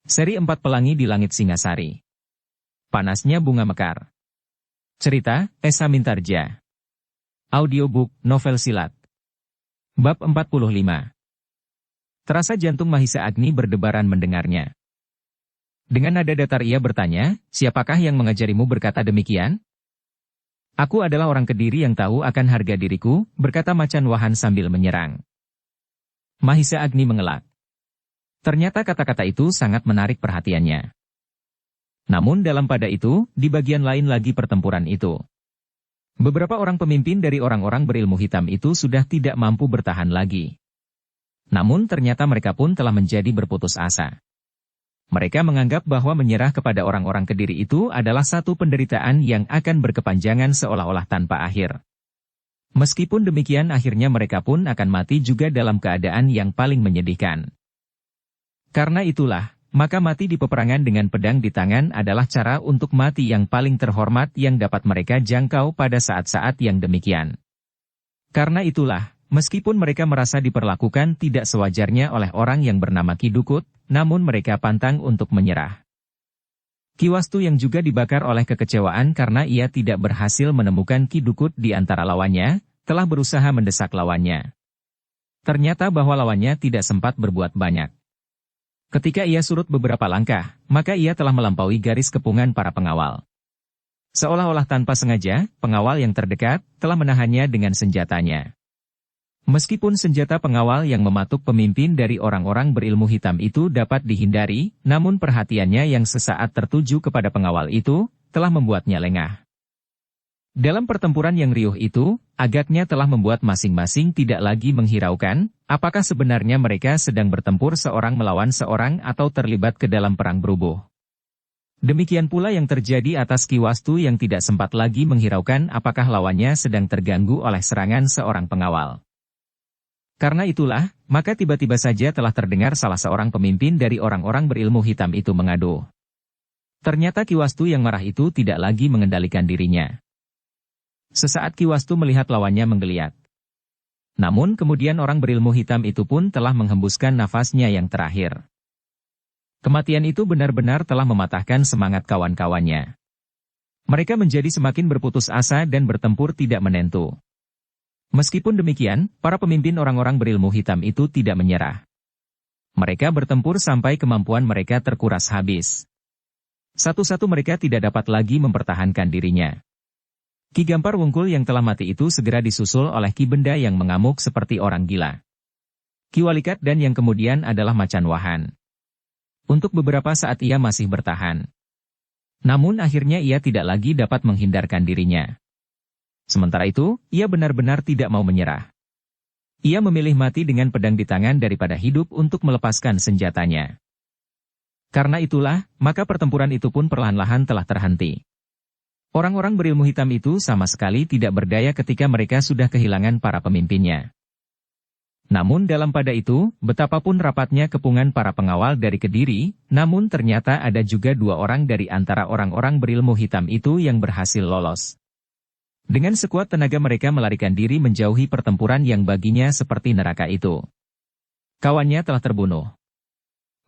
Seri 4 Pelangi di Langit Singasari. Panasnya Bunga Mekar. Cerita, Esa Mintarja. Audiobook, novel silat. Bab 45. Terasa jantung Mahisa Agni berdebaran mendengarnya. Dengan nada datar ia bertanya, siapakah yang mengajarimu berkata demikian? Aku adalah orang Kediri yang tahu akan harga diriku, berkata Macan Wahan sambil menyerang. Mahisa Agni mengelak. Ternyata kata-kata itu sangat menarik perhatiannya. Namun dalam pada itu, di bagian lain lagi pertempuran itu. Beberapa orang pemimpin dari orang-orang berilmu hitam itu sudah tidak mampu bertahan lagi. Namun ternyata mereka pun telah menjadi berputus asa. Mereka menganggap bahwa menyerah kepada orang-orang Kediri itu adalah satu penderitaan yang akan berkepanjangan seolah-olah tanpa akhir. Meskipun demikian akhirnya mereka pun akan mati juga dalam keadaan yang paling menyedihkan. Karena itulah, maka mati di peperangan dengan pedang di tangan adalah cara untuk mati yang paling terhormat yang dapat mereka jangkau pada saat-saat yang demikian. Karena itulah, meskipun mereka merasa diperlakukan tidak sewajarnya oleh orang yang bernama Ki Dukut, namun mereka pantang untuk menyerah. Ki Wastu yang juga dibakar oleh kekecewaan karena ia tidak berhasil menemukan Ki Dukut di antara lawannya, telah berusaha mendesak lawannya. Ternyata bahwa lawannya tidak sempat berbuat banyak. Ketika ia surut beberapa langkah, maka ia telah melampaui garis kepungan para pengawal. Seolah-olah tanpa sengaja, pengawal yang terdekat telah menahannya dengan senjatanya. Meskipun senjata pengawal yang mematuk pemimpin dari orang-orang berilmu hitam itu dapat dihindari, namun perhatiannya yang sesaat tertuju kepada pengawal itu, telah membuatnya lengah. Dalam pertempuran yang riuh itu, agaknya telah membuat masing-masing tidak lagi menghiraukan, apakah sebenarnya mereka sedang bertempur seorang melawan seorang atau terlibat ke dalam perang berubuh. Demikian pula yang terjadi atas Ki Wastu yang tidak sempat lagi menghiraukan apakah lawannya sedang terganggu oleh serangan seorang pengawal. Karena itulah, maka tiba-tiba saja telah terdengar salah seorang pemimpin dari orang-orang berilmu hitam itu mengadu. Ternyata Ki Wastu yang marah itu tidak lagi mengendalikan dirinya. Sesaat Ki Wastu melihat lawannya menggeliat. Namun kemudian orang berilmu hitam itu pun telah menghembuskan nafasnya yang terakhir. Kematian itu benar-benar telah mematahkan semangat kawan-kawannya. Mereka menjadi semakin berputus asa dan bertempur tidak menentu. Meskipun demikian, para pemimpin orang-orang berilmu hitam itu tidak menyerah. Mereka bertempur sampai kemampuan mereka terkuras habis. Satu-satu mereka tidak dapat lagi mempertahankan dirinya. Ki Gampar Wungkul yang telah mati itu segera disusul oleh Ki Benda yang mengamuk seperti orang gila. Ki Walikat dan yang kemudian adalah Macan Wahan. Untuk beberapa saat ia masih bertahan. Namun akhirnya ia tidak lagi dapat menghindarkan dirinya. Sementara itu, ia benar-benar tidak mau menyerah. Ia memilih mati dengan pedang di tangan daripada hidup untuk melepaskan senjatanya. Karena itulah, maka pertempuran itu pun perlahan-lahan telah terhenti. Orang-orang berilmu hitam itu sama sekali tidak berdaya ketika mereka sudah kehilangan para pemimpinnya. Namun dalam pada itu, betapapun rapatnya kepungan para pengawal dari Kediri, namun ternyata ada juga dua orang dari antara orang-orang berilmu hitam itu yang berhasil lolos. Dengan sekuat tenaga mereka melarikan diri menjauhi pertempuran yang baginya seperti neraka itu. Kawannya telah terbunuh.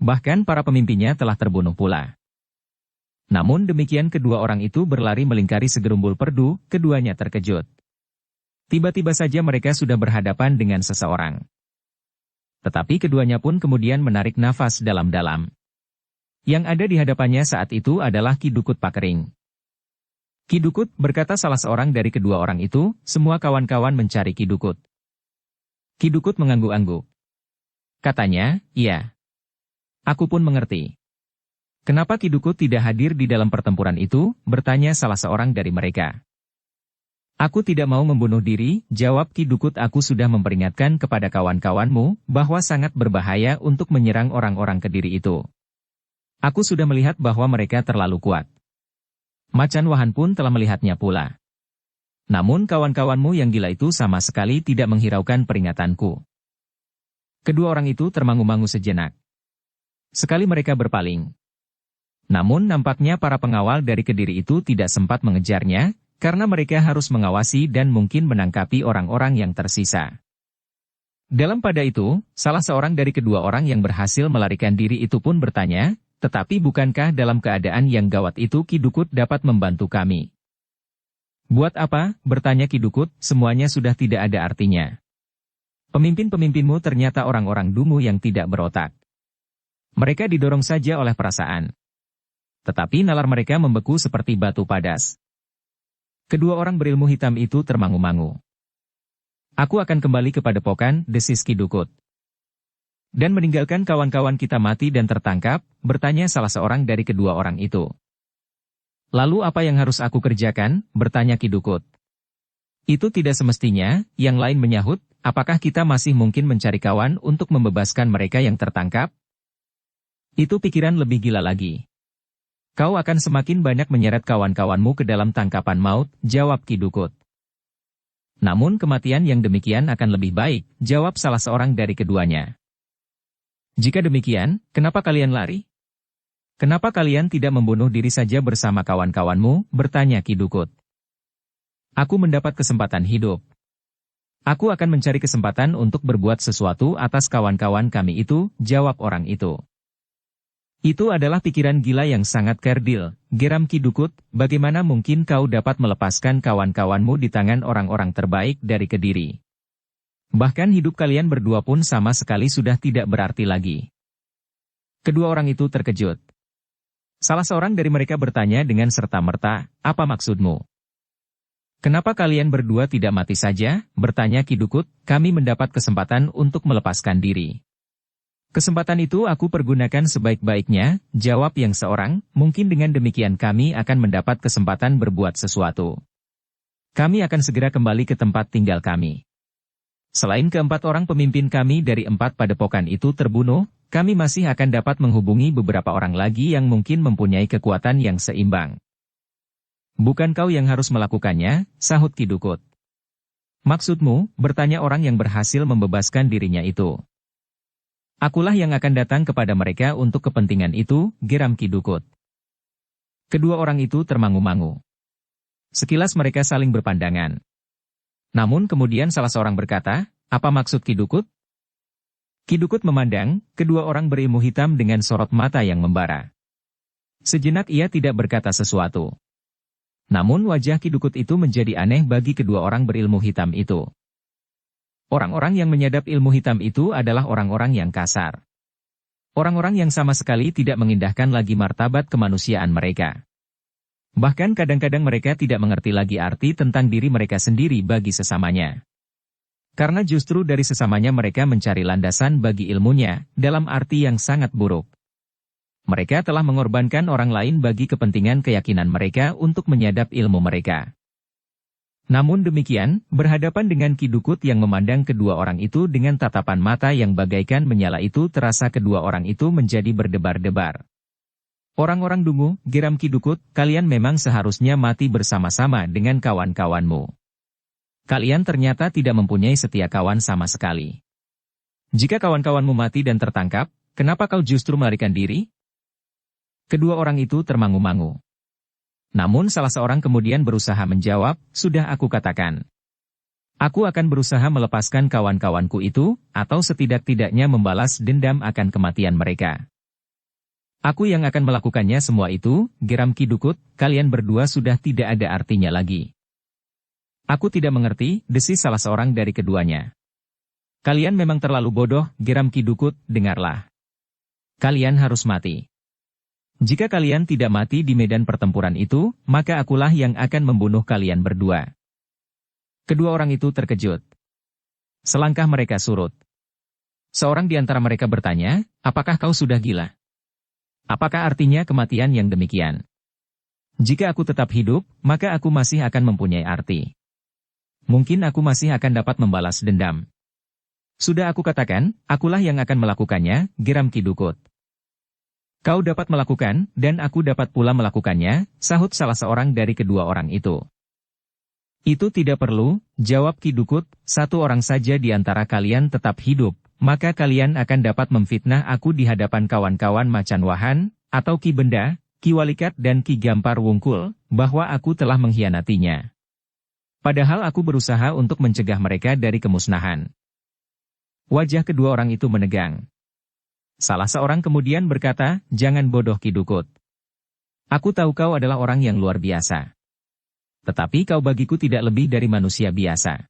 Bahkan para pemimpinnya telah terbunuh pula. Namun demikian kedua orang itu berlari melingkari segerumbul perdu, keduanya terkejut. Tiba-tiba saja mereka sudah berhadapan dengan seseorang. Tetapi keduanya pun kemudian menarik nafas dalam-dalam. Yang ada di hadapannya saat itu adalah Ki Dukut Pakering. Ki Dukut, berkata salah seorang dari kedua orang itu, semua kawan-kawan mencari Ki Dukut. Ki Dukut mengangguk-angguk. Katanya, iya. Aku pun mengerti. Kenapa Ki Dukut tidak hadir di dalam pertempuran itu, bertanya salah seorang dari mereka. Aku tidak mau membunuh diri, jawab Ki Dukut. Aku sudah memperingatkan kepada kawan-kawanmu, bahwa sangat berbahaya untuk menyerang orang-orang Kediri itu. Aku sudah melihat bahwa mereka terlalu kuat. Macan Wahan pun telah melihatnya pula. Namun kawan-kawanmu yang gila itu sama sekali tidak menghiraukan peringatanku. Kedua orang itu termangu-mangu sejenak. Sekali mereka berpaling. Namun nampaknya para pengawal dari Kediri itu tidak sempat mengejarnya, karena mereka harus mengawasi dan mungkin menangkapi orang-orang yang tersisa. Dalam pada itu, salah seorang dari kedua orang yang berhasil melarikan diri itu pun bertanya, Tetapi bukankah dalam keadaan yang gawat itu Ki Dukut dapat membantu kami? Buat apa? Bertanya Ki Dukut, semuanya sudah tidak ada artinya. Pemimpin-pemimpinmu ternyata orang-orang dungu yang tidak berotak. Mereka didorong saja oleh perasaan. Tetapi nalar mereka membeku seperti batu padas. Kedua orang berilmu hitam itu termangu-mangu. Aku akan kembali ke padepokan, desis Ki Dukut. Dan meninggalkan kawan-kawan kita mati dan tertangkap, bertanya salah seorang dari kedua orang itu. Lalu apa yang harus aku kerjakan? Bertanya Ki Dukut. Itu tidak semestinya, yang lain menyahut, apakah kita masih mungkin mencari kawan untuk membebaskan mereka yang tertangkap? Itu pikiran lebih gila lagi. Kau akan semakin banyak menyeret kawan-kawanmu ke dalam tangkapan maut, jawab Ki Dukut. Namun kematian yang demikian akan lebih baik, jawab salah seorang dari keduanya. Jika demikian, kenapa kalian lari? Kenapa kalian tidak membunuh diri saja bersama kawan-kawanmu? Bertanya Ki Dukut. Aku mendapat kesempatan hidup. Aku akan mencari kesempatan untuk berbuat sesuatu atas kawan-kawan kami itu, jawab orang itu. Itu adalah pikiran gila yang sangat kerdil, geram Ki Dukut, bagaimana mungkin kau dapat melepaskan kawan-kawanmu di tangan orang-orang terbaik dari Kediri? Bahkan hidup kalian berdua pun sama sekali sudah tidak berarti lagi. Kedua orang itu terkejut. Salah seorang dari mereka bertanya dengan serta-merta, apa maksudmu? Kenapa kalian berdua tidak mati saja? Bertanya Ki Dukut, kami mendapat kesempatan untuk melepaskan diri. Kesempatan itu aku pergunakan sebaik-baiknya, jawab yang seorang, mungkin dengan demikian kami akan mendapat kesempatan berbuat sesuatu. Kami akan segera kembali ke tempat tinggal kami. Selain keempat orang pemimpin kami dari 4 padepokan itu terbunuh, kami masih akan dapat menghubungi beberapa orang lagi yang mungkin mempunyai kekuatan yang seimbang. Bukan kau yang harus melakukannya, sahut Ki Dukut. Maksudmu, bertanya orang yang berhasil membebaskan dirinya itu. Akulah yang akan datang kepada mereka untuk kepentingan itu, geram Ki Dukut. Kedua orang itu termangu-mangu. Sekilas mereka saling berpandangan. Namun kemudian salah seorang berkata, apa maksud Ki Dukut? Ki Dukut memandang, kedua orang berilmu hitam dengan sorot mata yang membara. Sejenak ia tidak berkata sesuatu. Namun wajah Ki Dukut itu menjadi aneh bagi kedua orang berilmu hitam itu. Orang-orang yang menyadap ilmu hitam itu adalah orang-orang yang kasar. Orang-orang yang sama sekali tidak mengindahkan lagi martabat kemanusiaan mereka. Bahkan kadang-kadang mereka tidak mengerti lagi arti tentang diri mereka sendiri bagi sesamanya. Karena justru dari sesamanya mereka mencari landasan bagi ilmunya, dalam arti yang sangat buruk. Mereka telah mengorbankan orang lain bagi kepentingan keyakinan mereka untuk menyadap ilmu mereka. Namun demikian, berhadapan dengan Ki Dukut yang memandang kedua orang itu dengan tatapan mata yang bagaikan menyala itu terasa kedua orang itu menjadi berdebar-debar. Orang-orang dungu, geram Ki Dukut, kalian memang seharusnya mati bersama-sama dengan kawan-kawanmu. Kalian ternyata tidak mempunyai setia kawan sama sekali. Jika kawan-kawanmu mati dan tertangkap, kenapa kau justru melarikan diri? Kedua orang itu termangu-mangu. Namun salah seorang kemudian berusaha menjawab, sudah aku katakan. Aku akan berusaha melepaskan kawan-kawanku itu, atau setidak-tidaknya membalas dendam akan kematian mereka. Aku yang akan melakukannya semua itu, geram Ki Dukut, kalian berdua sudah tidak ada artinya lagi. Aku tidak mengerti, desis salah seorang dari keduanya. Kalian memang terlalu bodoh, geram Ki Dukut, dengarlah. Kalian harus mati. Jika kalian tidak mati di medan pertempuran itu, maka akulah yang akan membunuh kalian berdua. Kedua orang itu terkejut. Selangkah mereka surut. Seorang di antara mereka bertanya, apakah kau sudah gila? Apakah artinya kematian yang demikian? Jika aku tetap hidup, maka aku masih akan mempunyai arti. Mungkin aku masih akan dapat membalas dendam. Sudah aku katakan, akulah yang akan melakukannya, geram Ki Dukut. Kau dapat melakukan, dan aku dapat pula melakukannya, sahut salah seorang dari kedua orang itu. Itu tidak perlu, jawab Ki Dukut, satu orang saja di antara kalian tetap hidup. Maka kalian akan dapat memfitnah aku di hadapan kawan-kawan Macan Wahan, atau Ki Benda, Ki Walikat dan Ki Gampar Wungkul, bahwa aku telah mengkhianatinya. Padahal aku berusaha untuk mencegah mereka dari kemusnahan. Wajah kedua orang itu menegang. Salah seorang kemudian berkata, "Jangan bodoh Ki Dukut. Aku tahu kau adalah orang yang luar biasa. Tetapi kau bagiku tidak lebih dari manusia biasa.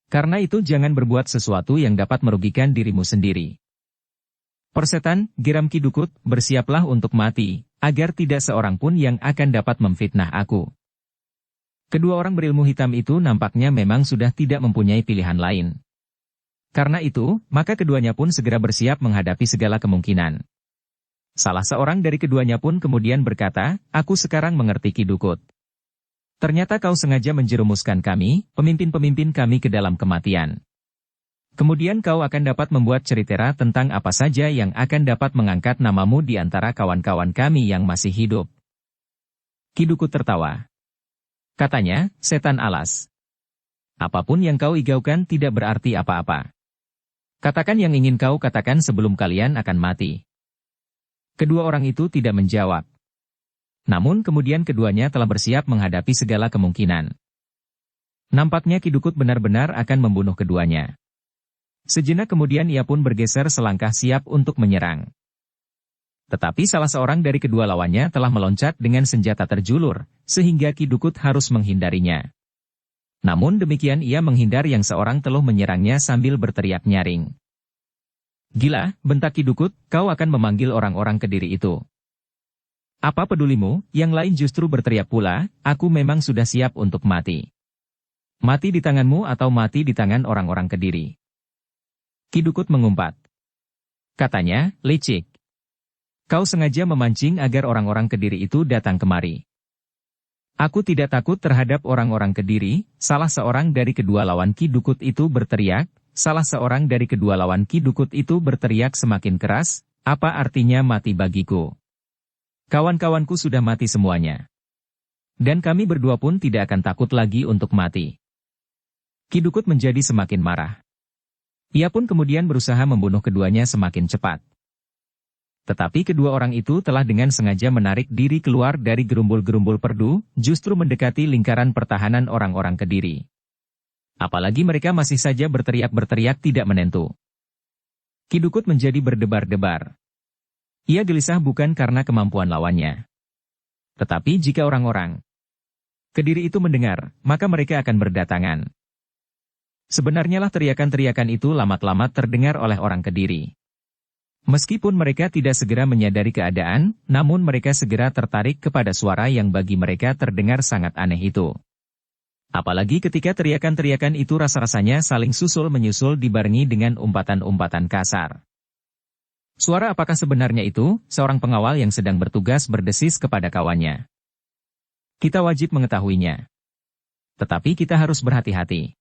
Karena itu jangan berbuat sesuatu yang dapat merugikan dirimu sendiri." "Persetan," geram Ki Dukut, "bersiaplah untuk mati, agar tidak seorang pun yang akan dapat memfitnah aku." Kedua orang berilmu hitam itu nampaknya memang sudah tidak mempunyai pilihan lain. Karena itu, maka keduanya pun segera bersiap menghadapi segala kemungkinan. Salah seorang dari keduanya pun kemudian berkata, "Aku sekarang mengerti Ki Dukut. Ternyata kau sengaja menjerumuskan kami, pemimpin-pemimpin kami ke dalam kematian. Kemudian kau akan dapat membuat cerita tentang apa saja yang akan dapat mengangkat namamu di antara kawan-kawan kami yang masih hidup." Ki Dukut tertawa. Katanya, "Setan alas. Apapun yang kau igaukan tidak berarti apa-apa. Katakan yang ingin kau katakan sebelum kalian akan mati." Kedua orang itu tidak menjawab. Namun kemudian keduanya telah bersiap menghadapi segala kemungkinan. Nampaknya Ki Dukut benar-benar akan membunuh keduanya. Sejenak kemudian ia pun bergeser selangkah siap untuk menyerang. Tetapi salah seorang dari kedua lawannya telah meloncat dengan senjata terjulur, sehingga Ki Dukut harus menghindarinya. Namun demikian ia menghindar yang seorang telah menyerangnya sambil berteriak nyaring. "Gila," bentak Ki Dukut, "kau akan memanggil orang-orang Kediri itu. Apa pedulimu?" Yang lain justru berteriak pula, "Aku memang sudah siap untuk mati. Mati di tanganmu atau mati di tangan orang-orang Kediri." Ki Dukut mengumpat. Katanya, "Licik. Kau sengaja memancing agar orang-orang Kediri itu datang kemari." "Aku tidak takut terhadap orang-orang Kediri," salah seorang dari kedua lawan Ki Dukut itu berteriak. Salah seorang dari kedua lawan Ki Dukut itu berteriak semakin keras, "Apa artinya mati bagiku? Kawan-kawanku sudah mati semuanya. Dan kami berdua pun tidak akan takut lagi untuk mati." Ki Dukut menjadi semakin marah. Ia pun kemudian berusaha membunuh keduanya semakin cepat. Tetapi kedua orang itu telah dengan sengaja menarik diri keluar dari gerumbul-gerumbul perdu, justru mendekati lingkaran pertahanan orang-orang Kediri. Apalagi mereka masih saja berteriak-berteriak tidak menentu. Ki Dukut menjadi berdebar-debar. Ia gelisah bukan karena kemampuan lawannya. Tetapi jika orang-orang Kediri itu mendengar, maka mereka akan berdatangan. Sebenarnya lah teriakan-teriakan itu lama-lama terdengar oleh orang Kediri. Meskipun mereka tidak segera menyadari keadaan, namun mereka segera tertarik kepada suara yang bagi mereka terdengar sangat aneh itu. Apalagi ketika teriakan-teriakan itu rasa-rasanya saling susul-menyusul dibarengi dengan umpatan-umpatan kasar. Suara apakah sebenarnya itu? Seorang pengawal yang sedang bertugas berdesis kepada kawannya. "Kita wajib mengetahuinya. Tetapi kita harus berhati-hati.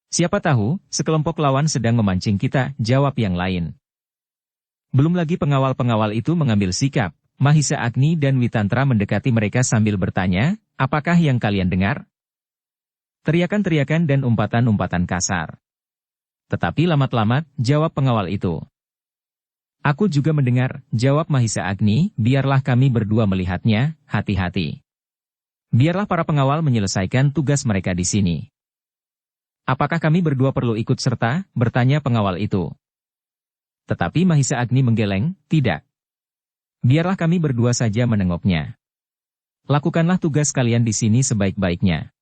Siapa tahu, sekelompok lawan sedang memancing kita," jawab yang lain. Belum lagi pengawal-pengawal itu mengambil sikap, Mahisa Agni dan Witantra mendekati mereka sambil bertanya, "Apakah yang kalian dengar?" Teriakan-teriakan dan umpatan-umpatan kasar. "Tetapi lamat-lamat," jawab pengawal itu. "Aku juga mendengar," jawab Mahisa Agni, "biarlah kami berdua melihatnya, hati-hati. Biarlah para pengawal menyelesaikan tugas mereka di sini." "Apakah kami berdua perlu ikut serta?" bertanya pengawal itu. Tetapi Mahisa Agni menggeleng, "Tidak. Biarlah kami berdua saja menengoknya. Lakukanlah tugas kalian di sini sebaik-baiknya.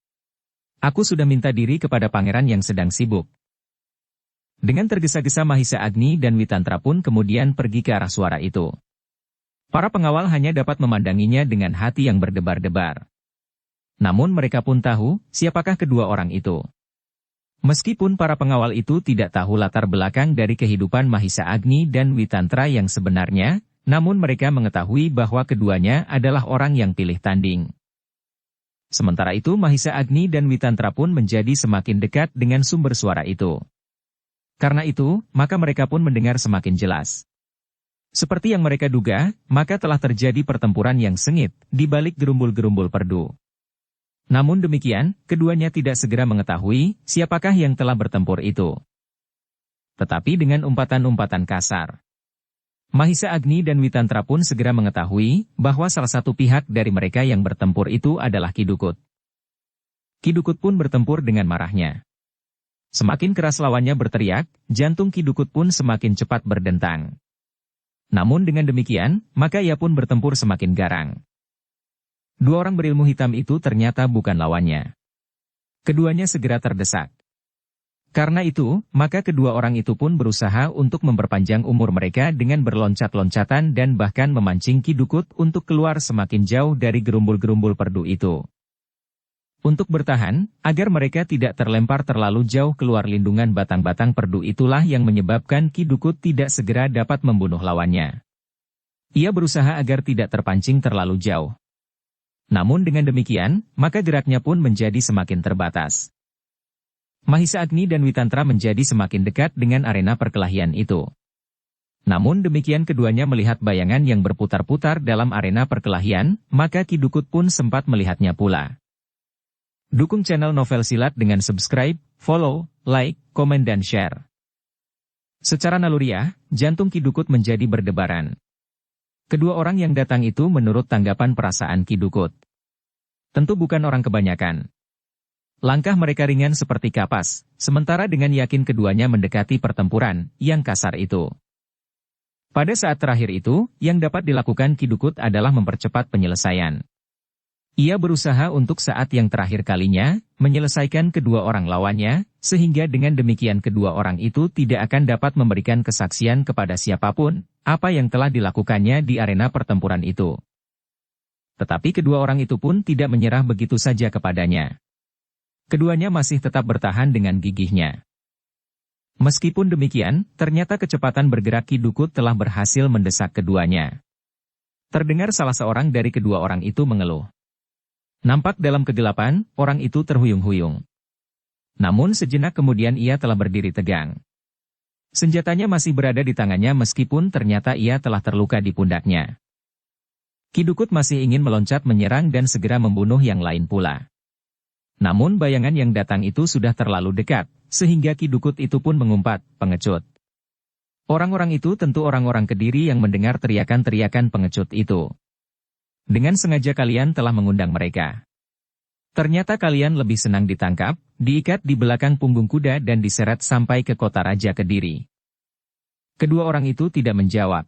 Aku sudah minta diri kepada pangeran yang sedang sibuk." Dengan tergesa-gesa Mahisa Agni dan Witantra pun kemudian pergi ke arah suara itu. Para pengawal hanya dapat memandanginya dengan hati yang berdebar-debar. Namun mereka pun tahu, siapakah kedua orang itu. Meskipun para pengawal itu tidak tahu latar belakang dari kehidupan Mahisa Agni dan Witantra yang sebenarnya, namun mereka mengetahui bahwa keduanya adalah orang yang pilih tanding. Sementara itu Mahisa Agni dan Witantra pun menjadi semakin dekat dengan sumber suara itu. Karena itu, maka mereka pun mendengar semakin jelas. Seperti yang mereka duga, maka telah terjadi pertempuran yang sengit di balik gerumbul-gerumbul perdu. Namun demikian, keduanya tidak segera mengetahui siapakah yang telah bertempur itu. Tetapi dengan umpatan-umpatan kasar, Mahisa Agni dan Witantra pun segera mengetahui bahwa salah satu pihak dari mereka yang bertempur itu adalah Ki Dukut. Ki Dukut pun bertempur dengan marahnya. Semakin keras lawannya berteriak, jantung Ki Dukut pun semakin cepat berdentang. Namun dengan demikian, maka ia pun bertempur semakin garang. Dua orang berilmu hitam itu ternyata bukan lawannya. Keduanya segera terdesak. Karena itu, maka kedua orang itu pun berusaha untuk memperpanjang umur mereka dengan berloncat-loncatan dan bahkan memancing Ki Dukut untuk keluar semakin jauh dari gerumbul-gerumbul perdu itu. Untuk bertahan, agar mereka tidak terlempar terlalu jauh keluar lindungan batang-batang perdu itulah yang menyebabkan Ki Dukut tidak segera dapat membunuh lawannya. Ia berusaha agar tidak terpancing terlalu jauh. Namun dengan demikian, maka geraknya pun menjadi semakin terbatas. Mahisa Agni dan Witantra menjadi semakin dekat dengan arena perkelahian itu. Namun demikian keduanya melihat bayangan yang berputar-putar dalam arena perkelahian, maka Ki Dukut pun sempat melihatnya pula. Dukung channel Novel Silat dengan subscribe, follow, like, komen dan share. Secara naluriah, jantung Ki Dukut menjadi berdebaran. Kedua orang yang datang itu menurut tanggapan perasaan Ki Dukut. Tentu bukan orang kebanyakan. Langkah mereka ringan seperti kapas, sementara dengan yakin keduanya mendekati pertempuran yang kasar itu. Pada saat terakhir itu, yang dapat dilakukan Ki Dukut adalah mempercepat penyelesaian. Ia berusaha untuk saat yang terakhir kalinya, menyelesaikan kedua orang lawannya, sehingga dengan demikian kedua orang itu tidak akan dapat memberikan kesaksian kepada siapapun, apa yang telah dilakukannya di arena pertempuran itu. Tetapi kedua orang itu pun tidak menyerah begitu saja kepadanya. Keduanya masih tetap bertahan dengan gigihnya. Meskipun demikian, ternyata kecepatan bergerak Ki Dukut telah berhasil mendesak keduanya. Terdengar salah seorang dari kedua orang itu mengeluh. Nampak dalam kegelapan, orang itu terhuyung-huyung. Namun sejenak kemudian ia telah berdiri tegang. Senjatanya masih berada di tangannya meskipun ternyata ia telah terluka di pundaknya. Ki Dukut masih ingin meloncat menyerang dan segera membunuh yang lain pula. Namun bayangan yang datang itu sudah terlalu dekat, sehingga Ki Dukut itu pun mengumpat, pengecut. Orang-orang itu tentu orang-orang Kediri yang mendengar teriakan-teriakan pengecut itu. Dengan sengaja kalian telah mengundang mereka. Ternyata kalian lebih senang ditangkap, diikat di belakang punggung kuda dan diseret sampai ke kota Raja Kediri. Kedua orang itu tidak menjawab.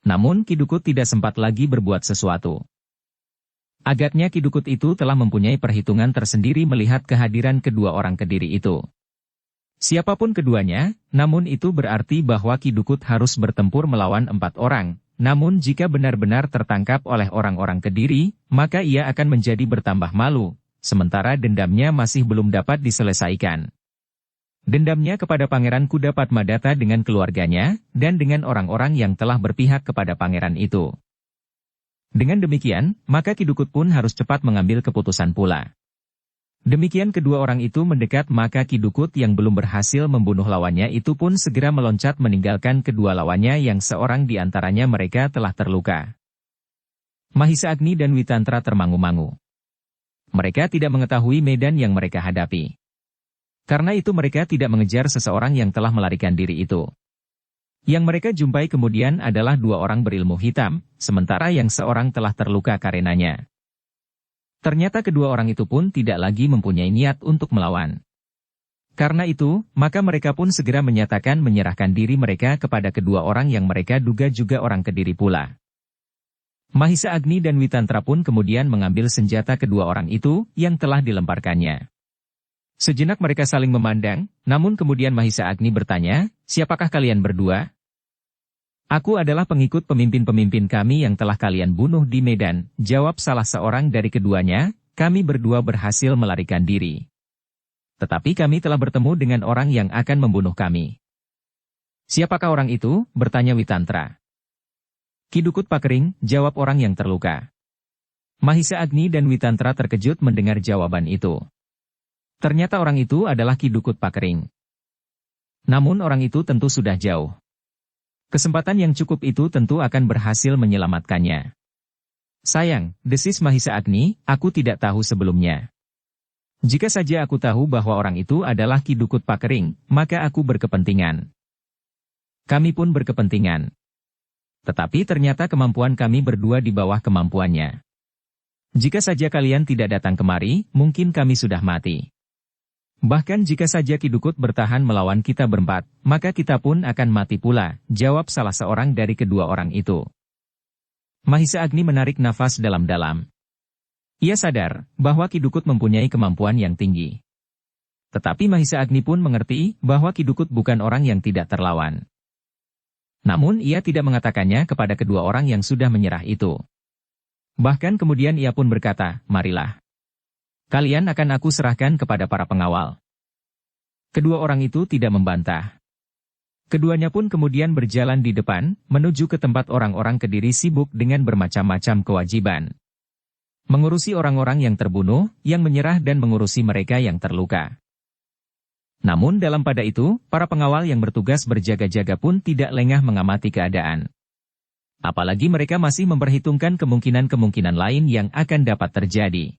Namun Ki Dukut tidak sempat lagi berbuat sesuatu. Agaknya Ki Dukut itu telah mempunyai perhitungan tersendiri melihat kehadiran kedua orang Kediri itu. Siapapun keduanya, namun itu berarti bahwa Ki Dukut harus bertempur melawan 4 orang, namun jika benar-benar tertangkap oleh orang-orang Kediri, maka ia akan menjadi bertambah malu, sementara dendamnya masih belum dapat diselesaikan. Dendamnya kepada Pangeran Kuda Padmadata dengan keluarganya, dan dengan orang-orang yang telah berpihak kepada pangeran itu. Dengan demikian, maka Ki Dukut pun harus cepat mengambil keputusan pula. Demikian kedua orang itu mendekat maka Ki Dukut yang belum berhasil membunuh lawannya itu pun segera meloncat meninggalkan kedua lawannya yang seorang di antaranya mereka telah terluka. Mahisa Agni dan Witantra termangu-mangu. Mereka tidak mengetahui medan yang mereka hadapi. Karena itu mereka tidak mengejar seseorang yang telah melarikan diri itu. Yang mereka jumpai kemudian adalah 2 orang berilmu hitam, sementara yang seorang telah terluka karenanya. Ternyata kedua orang itu pun tidak lagi mempunyai niat untuk melawan. Karena itu, maka mereka pun segera menyatakan menyerahkan diri mereka kepada kedua orang yang mereka duga juga orang Kediri pula. Mahisa Agni dan Witantra pun kemudian mengambil senjata kedua orang itu yang telah dilemparkannya. Sejenak mereka saling memandang, namun kemudian Mahisa Agni bertanya, "Siapakah kalian berdua?" "Aku adalah pengikut pemimpin-pemimpin kami yang telah kalian bunuh di medan," jawab salah seorang dari keduanya, "kami berdua berhasil melarikan diri. Tetapi kami telah bertemu dengan orang yang akan membunuh kami." "Siapakah orang itu?" bertanya Witantra. "Ki Dukut Pakering," jawab orang yang terluka. Mahisa Agni dan Witantra terkejut mendengar jawaban itu. Ternyata orang itu adalah Ki Dukut Pakering. Namun orang itu tentu sudah jauh. Kesempatan yang cukup itu tentu akan berhasil menyelamatkannya. "Sayang," desis Mahisa Agni, "aku tidak tahu sebelumnya. Jika saja aku tahu bahwa orang itu adalah Ki Dukut Pakering, maka aku berkepentingan. Kami pun berkepentingan. Tetapi ternyata kemampuan kami berdua di bawah kemampuannya. Jika saja kalian tidak datang kemari, mungkin kami sudah mati." Bahkan jika saja Ki Dukut bertahan melawan kita berempat, maka kita pun akan mati pula, jawab salah seorang dari kedua orang itu. Mahisa Agni menarik nafas dalam-dalam. Ia sadar bahwa Ki Dukut mempunyai kemampuan yang tinggi. Tetapi Mahisa Agni pun mengerti bahwa Ki Dukut bukan orang yang tidak terlawan. Namun ia tidak mengatakannya kepada kedua orang yang sudah menyerah itu. Bahkan kemudian ia pun berkata, marilah. Kalian akan aku serahkan kepada para pengawal. Kedua orang itu tidak membantah. Keduanya pun kemudian berjalan di depan, menuju ke tempat orang-orang Kediri sibuk dengan bermacam-macam kewajiban. Mengurusi orang-orang yang terbunuh, yang menyerah dan mengurusi mereka yang terluka. Namun dalam pada itu, para pengawal yang bertugas berjaga-jaga pun tidak lengah mengamati keadaan. Apalagi mereka masih memperhitungkan kemungkinan-kemungkinan lain yang akan dapat terjadi.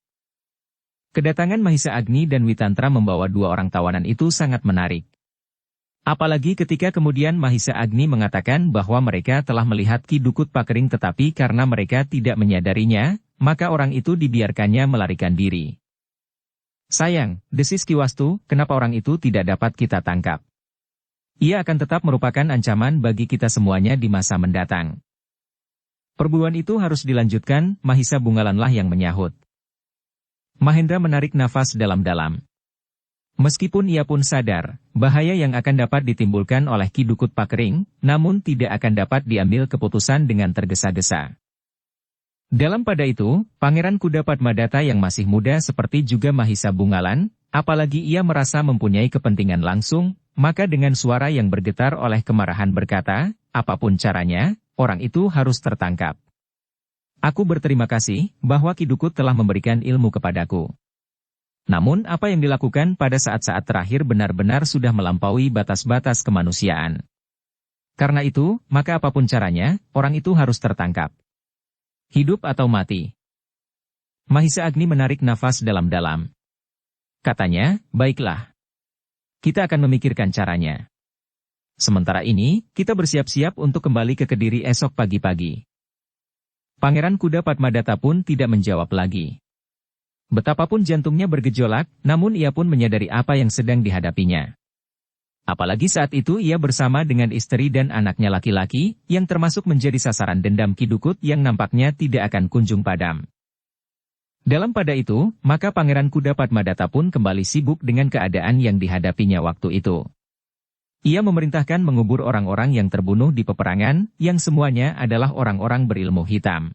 Kedatangan Mahisa Agni dan Witantra membawa dua orang tawanan itu sangat menarik. Apalagi ketika kemudian Mahisa Agni mengatakan bahwa mereka telah melihat Ki Dukut Pakering tetapi karena mereka tidak menyadarinya, maka orang itu dibiarkannya melarikan diri. Sayang, desis Ki Wastu, kenapa orang itu tidak dapat kita tangkap? Ia akan tetap merupakan ancaman bagi kita semuanya di masa mendatang. Perburuan itu harus dilanjutkan, Mahisa Bungalanlah yang menyahut. Mahendra menarik nafas dalam-dalam. Meskipun ia pun sadar, bahaya yang akan dapat ditimbulkan oleh Ki Dukut Pakering, namun tidak akan dapat diambil keputusan dengan tergesa-gesa. Dalam pada itu, Pangeran Kuda Padmadata yang masih muda seperti juga Mahisa Bungalan, apalagi ia merasa mempunyai kepentingan langsung, maka dengan suara yang bergetar oleh kemarahan berkata, apapun caranya, orang itu harus tertangkap. Aku berterima kasih bahwa Ki Dukut telah memberikan ilmu kepadaku. Namun apa yang dilakukan pada saat-saat terakhir benar-benar sudah melampaui batas-batas kemanusiaan. Karena itu, maka apapun caranya, orang itu harus tertangkap. Hidup atau mati. Mahisa Agni menarik nafas dalam-dalam. Katanya, baiklah. Kita akan memikirkan caranya. Sementara ini, kita bersiap-siap untuk kembali ke Kediri esok pagi-pagi. Pangeran Kuda Padmadata pun tidak menjawab lagi. Betapapun jantungnya bergejolak, namun ia pun menyadari apa yang sedang dihadapinya. Apalagi saat itu ia bersama dengan istri dan anaknya laki-laki, yang termasuk menjadi sasaran dendam Ki Dukut yang nampaknya tidak akan kunjung padam. Dalam pada itu, maka Pangeran Kuda Padmadata pun kembali sibuk dengan keadaan yang dihadapinya waktu itu. Ia memerintahkan mengubur orang-orang yang terbunuh di peperangan, yang semuanya adalah orang-orang berilmu hitam.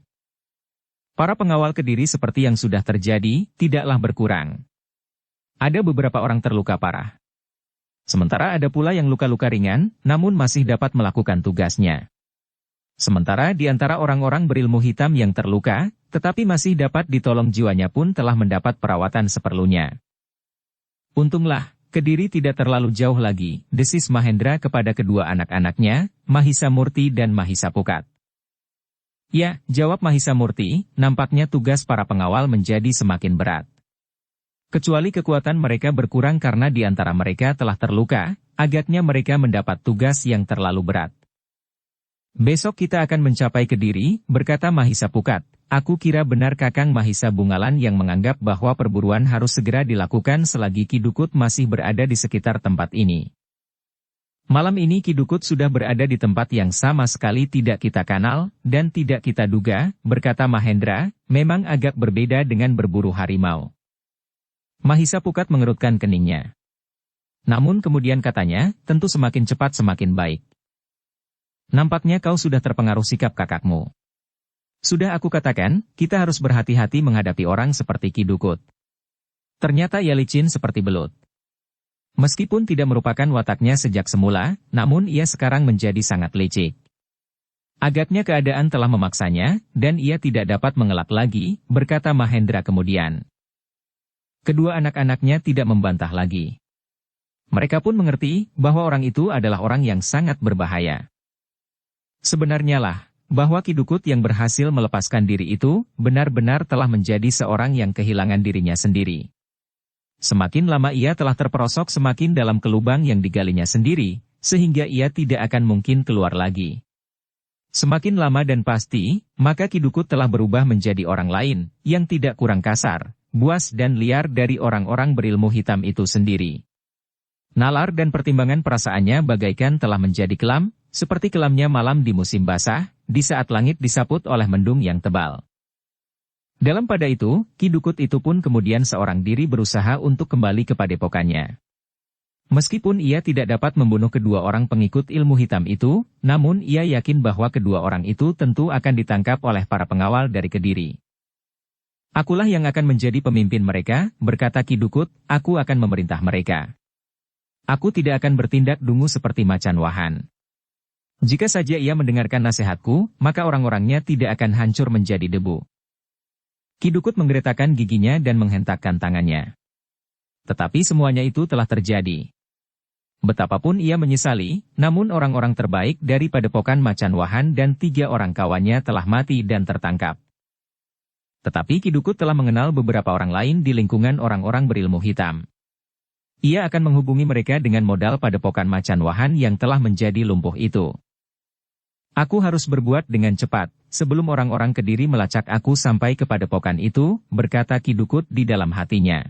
Para pengawal Kediri seperti yang sudah terjadi, tidaklah berkurang. Ada beberapa orang terluka parah. Sementara ada pula yang luka-luka ringan, namun masih dapat melakukan tugasnya. Sementara di antara orang-orang berilmu hitam yang terluka, tetapi masih dapat ditolong jiwanya pun telah mendapat perawatan seperlunya. Untunglah, Kediri tidak terlalu jauh lagi, desis Mahendra kepada kedua anak-anaknya, Mahisa Murti dan Mahisa Pukat. Ya, jawab Mahisa Murti, nampaknya tugas para pengawal menjadi semakin berat. Kecuali kekuatan mereka berkurang karena di antara mereka telah terluka, agaknya mereka mendapat tugas yang terlalu berat. Besok kita akan mencapai Kediri, berkata Mahisa Pukat. Aku kira benar Kakang Mahisa Bungalan yang menganggap bahwa perburuan harus segera dilakukan selagi Ki Dukut masih berada di sekitar tempat ini. Malam ini Ki Dukut sudah berada di tempat yang sama sekali tidak kita kenal, dan tidak kita duga, berkata Mahendra, memang agak berbeda dengan berburu harimau. Mahisa Pukat mengerutkan keningnya. Namun kemudian katanya, tentu semakin cepat semakin baik. Nampaknya kau sudah terpengaruh sikap kakakmu. Sudah aku katakan, kita harus berhati-hati menghadapi orang seperti Ki Dukut. Ternyata ia licin seperti belut. Meskipun tidak merupakan wataknya sejak semula, namun ia sekarang menjadi sangat licik. Agaknya keadaan telah memaksanya, dan ia tidak dapat mengelak lagi, berkata Mahendra kemudian. Kedua anak-anaknya tidak membantah lagi. Mereka pun mengerti bahwa orang itu adalah orang yang sangat berbahaya. Sebenarnya lah, bahwa Ki Dukut yang berhasil melepaskan diri itu, benar-benar telah menjadi seorang yang kehilangan dirinya sendiri. Semakin lama ia telah terperosok semakin dalam ke lubang yang digalinya sendiri, sehingga ia tidak akan mungkin keluar lagi. Semakin lama dan pasti, maka Ki Dukut telah berubah menjadi orang lain, yang tidak kurang kasar, buas dan liar dari orang-orang berilmu hitam itu sendiri. Nalar dan pertimbangan perasaannya bagaikan telah menjadi kelam, seperti kelamnya malam di musim basah, di saat langit disaput oleh mendung yang tebal. Dalam pada itu, Ki Dukut itu pun kemudian seorang diri berusaha untuk kembali ke padepokannya. Meskipun ia tidak dapat membunuh kedua orang pengikut ilmu hitam itu, namun ia yakin bahwa kedua orang itu tentu akan ditangkap oleh para pengawal dari Kediri. Akulah yang akan menjadi pemimpin mereka, berkata Ki Dukut, aku akan memerintah mereka. Aku tidak akan bertindak dungu seperti macan wahan. Jika saja ia mendengarkan nasihatku, maka orang-orangnya tidak akan hancur menjadi debu. Ki Dukut menggeretakkan giginya dan menghentakkan tangannya. Tetapi semuanya itu telah terjadi. Betapapun ia menyesali, namun orang-orang terbaik dari padepokan Macan Wahan dan 3 orang kawannya telah mati dan tertangkap. Tetapi Ki Dukut telah mengenal beberapa orang lain di lingkungan orang-orang berilmu hitam. Ia akan menghubungi mereka dengan modal padepokan Macan Wahan yang telah menjadi lumpuh itu. Aku harus berbuat dengan cepat, sebelum orang-orang Kediri melacak aku sampai ke padepokan itu, berkata Ki Dukut di dalam hatinya.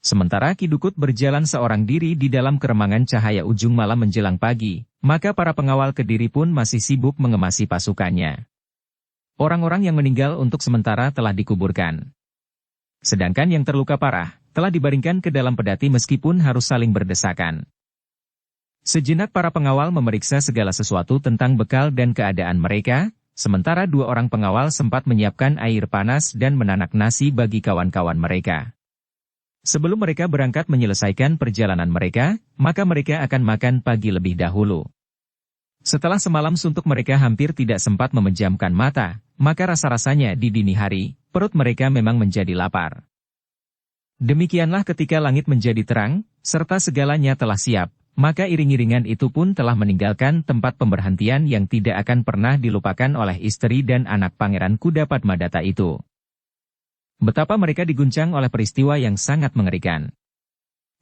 Sementara Ki Dukut berjalan seorang diri di dalam keremangan cahaya ujung malam menjelang pagi, maka para pengawal Kediri pun masih sibuk mengemasi pasukannya. Orang-orang yang meninggal untuk sementara telah dikuburkan. Sedangkan yang terluka parah, telah dibaringkan ke dalam pedati meskipun harus saling berdesakan. Sejenak para pengawal memeriksa segala sesuatu tentang bekal dan keadaan mereka, sementara 2 orang pengawal sempat menyiapkan air panas dan menanak nasi bagi kawan-kawan mereka. Sebelum mereka berangkat menyelesaikan perjalanan mereka, maka mereka akan makan pagi lebih dahulu. Setelah semalam suntuk mereka hampir tidak sempat memejamkan mata, maka rasa-rasanya di dini hari, perut mereka memang menjadi lapar. Demikianlah ketika langit menjadi terang, serta segalanya telah siap, maka iring-iringan itu pun telah meninggalkan tempat pemberhentian yang tidak akan pernah dilupakan oleh istri dan anak Pangeran Kuda Padmadata itu. Betapa mereka diguncang oleh peristiwa yang sangat mengerikan.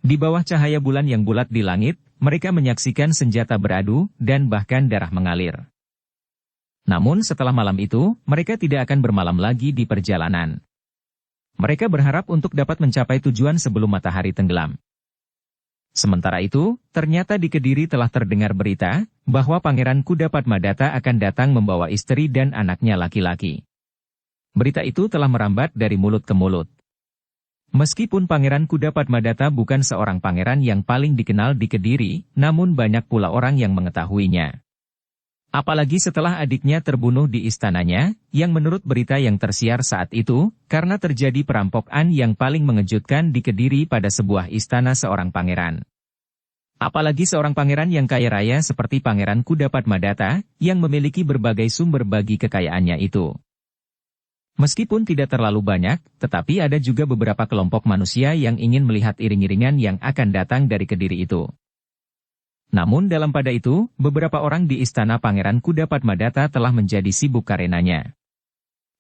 Di bawah cahaya bulan yang bulat di langit, mereka menyaksikan senjata beradu, dan bahkan darah mengalir. Namun setelah malam itu, mereka tidak akan bermalam lagi di perjalanan. Mereka berharap untuk dapat mencapai tujuan sebelum matahari tenggelam. Sementara itu, ternyata di Kediri telah terdengar berita, bahwa Pangeran Kuda Padmadata akan datang membawa istri dan anaknya laki-laki. Berita itu telah merambat dari mulut ke mulut. Meskipun Pangeran Kuda Padmadata bukan seorang pangeran yang paling dikenal di Kediri, namun banyak pula orang yang mengetahuinya. Apalagi setelah adiknya terbunuh di istananya, yang menurut berita yang tersiar saat itu, karena terjadi perampokan yang paling mengejutkan di Kediri pada sebuah istana seorang pangeran. Apalagi seorang pangeran yang kaya raya seperti Pangeran Kuda Padmadata, yang memiliki berbagai sumber bagi kekayaannya itu. Meskipun tidak terlalu banyak, tetapi ada juga beberapa kelompok manusia yang ingin melihat iring-iringan yang akan datang dari Kediri itu. Namun dalam pada itu, beberapa orang di istana Pangeran Kuda Padmadata telah menjadi sibuk karenanya.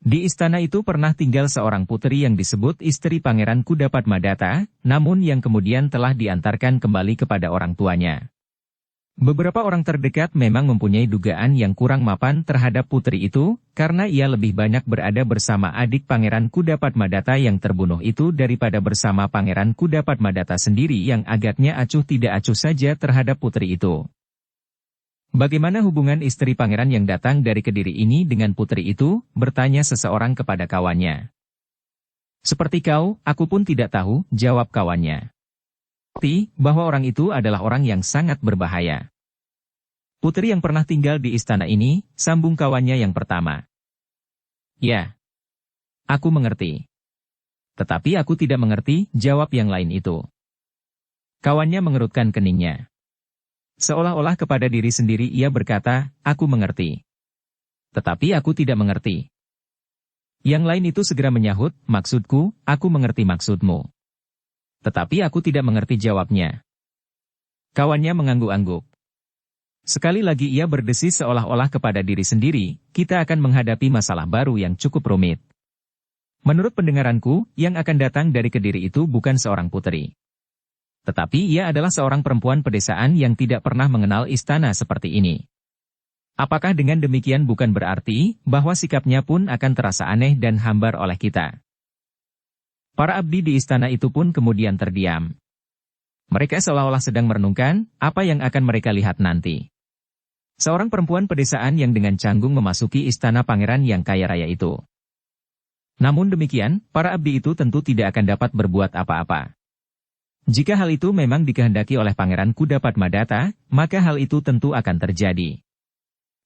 Di istana itu pernah tinggal seorang putri yang disebut istri Pangeran Kuda Padmadata, namun yang kemudian telah diantarkan kembali kepada orang tuanya. Beberapa orang terdekat memang mempunyai dugaan yang kurang mapan terhadap putri itu, karena ia lebih banyak berada bersama adik Pangeran Kuda Padmadata yang terbunuh itu daripada bersama Pangeran Kuda Padmadata sendiri yang agaknya acuh tidak acuh saja terhadap putri itu. Bagaimana hubungan istri pangeran yang datang dari Kediri ini dengan putri itu, bertanya seseorang kepada kawannya. Seperti kau, aku pun tidak tahu, jawab kawannya. Bahwa orang itu adalah orang yang sangat berbahaya. Putri yang pernah tinggal di istana ini, sambung kawannya yang pertama. Ya, aku mengerti. Tetapi aku tidak mengerti, jawab yang lain itu. Kawannya mengerutkan keningnya. Seolah-olah kepada diri sendiri ia berkata, aku mengerti. Tetapi aku tidak mengerti. Yang lain itu segera menyahut, maksudku, aku mengerti maksudmu. Tetapi aku tidak mengerti, jawabnya. Kawannya mengangguk-angguk. Sekali lagi ia berdesis seolah-olah kepada diri sendiri, kita akan menghadapi masalah baru yang cukup rumit. Menurut pendengaranku, yang akan datang dari Kediri itu bukan seorang putri. Tetapi ia adalah seorang perempuan pedesaan yang tidak pernah mengenal istana seperti ini. Apakah dengan demikian bukan berarti bahwa sikapnya pun akan terasa aneh dan hambar oleh kita? Para abdi di istana itu pun kemudian terdiam. Mereka seolah-olah sedang merenungkan apa yang akan mereka lihat nanti. Seorang perempuan pedesaan yang dengan canggung memasuki istana pangeran yang kaya raya itu. Namun demikian, para abdi itu tentu tidak akan dapat berbuat apa-apa. Jika hal itu memang dikehendaki oleh Pangeran Kudapadmadata, maka hal itu tentu akan terjadi.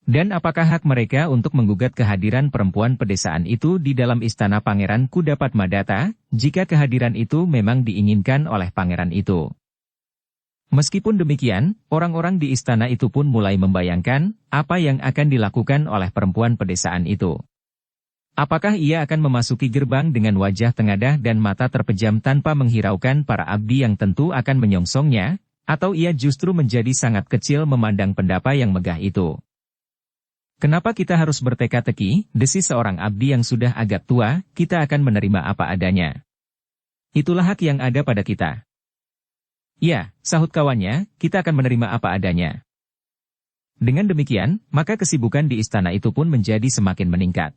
Dan apakah hak mereka untuk menggugat kehadiran perempuan pedesaan itu di dalam istana Pangeran Kudapadmadata, jika kehadiran itu memang diinginkan oleh pangeran itu? Meskipun demikian, orang-orang di istana itu pun mulai membayangkan apa yang akan dilakukan oleh perempuan pedesaan itu. Apakah ia akan memasuki gerbang dengan wajah tengadah dan mata terpejam tanpa menghiraukan para abdi yang tentu akan menyongsongnya, atau ia justru menjadi sangat kecil memandang pendapa yang megah itu? Kenapa kita harus berteka-teki, desis seorang abdi yang sudah agak tua, kita akan menerima apa adanya. Itulah hak yang ada pada kita. Ya, sahut kawannya, kita akan menerima apa adanya. Dengan demikian, maka kesibukan di istana itu pun menjadi semakin meningkat.